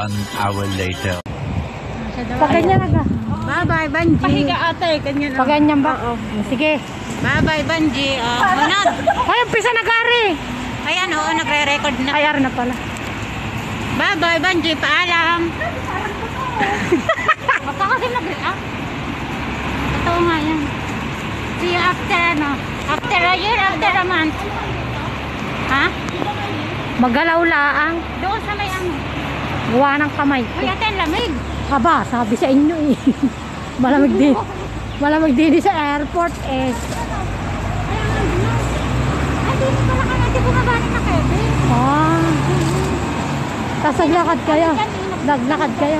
1 hour later. Paganyan na ka. Bye-bye, Banji. Pahiga ate, ganyan. Paganyan ba? Oo. Sige. Bye-bye, Banji. Manod. Ay, umpisa na gari. Ayan, oo, nagre-record na. Ay, na pala. Bye-bye, Banji. Paalam. Baka kasi nag-react. Ito nga yan. See you after, ano? After a year, after a month. Ha? Magalaw laang. Doon sa may ano. Gawa ng kamay. Uy, ate, ang lamig. Haba, sabi sa inyo eh. Malamig din. Malamig din sa airport eh. Ay, dito pala ka natin bumabalik na Kevin. Ah. Tapos naglakad kayo. Naglakad kayo.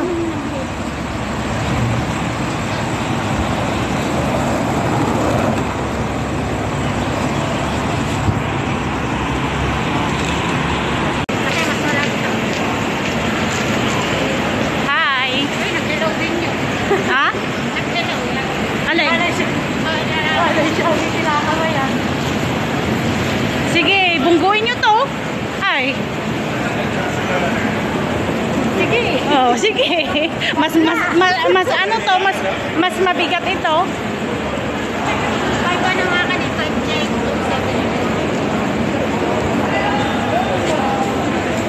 Sige, bungguin nyo to. Ay. Sige. Oh, sige. Mas ano to, mas mabigat ito. Ay, paano nga ka ni 5 check?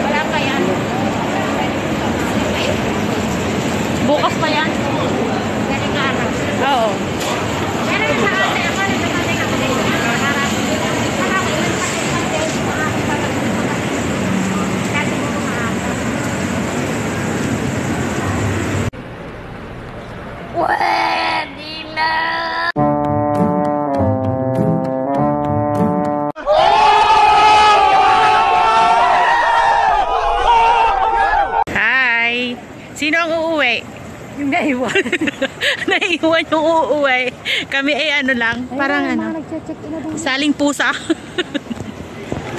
Wala pa yan. Bukas pa yan. Galing araw. Oo. Pero sa ate ako, nagkakaling ako dito. Hi! Sino ang uuwi? Yung naiwan. Naiwan yung uuwi. Kami ay ano lang, parang ano, saling pusa.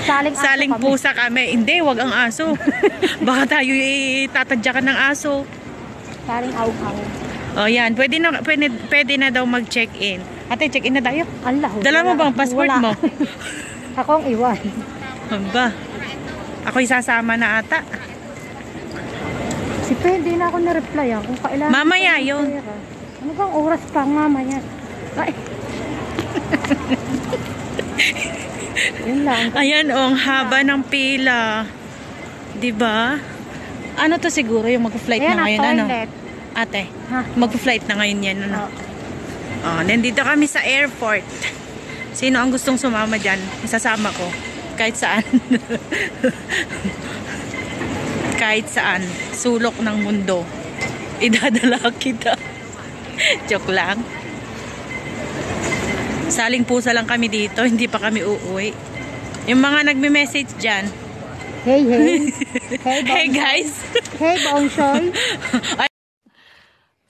Saling pusa kami. Hindi, wag ang aso. Baka tayo itatadyakan ng aso. Saling aw-aw. Oh, yan. Pwede na daw mag-check-in. Ate, check-in na tayo. Allah. Dala mo bang passport mo? Ako ang iwan. Ba? Ako'y sasama na ata. Si Pe, hindi na ako na-reply kung kailangan. Mamaya yun. Ano bang oras pa mamaya? Ay. Yun lang. Ayan oh, ang haba ng pila. 'Di ba? Ano to siguro yung mag-flight na ngayon ano? Ate, mag-flight na ngayon yan ano? Oh, nandito kami sa airport. Sino ang gustong sumama diyan? Isasama ko kahit saan. Kahit saan, sulok ng mundo. Idadala kita. Joke lang. Saling pusa lang kami dito, hindi pa kami uuwi. Yung mga nagme-message dyan. Hey, hey. Hey guys. Hey, Bongsoy.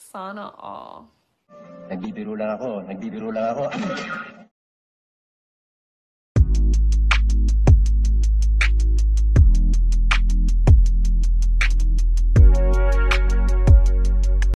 Sana all. Nagbibiro lang ako.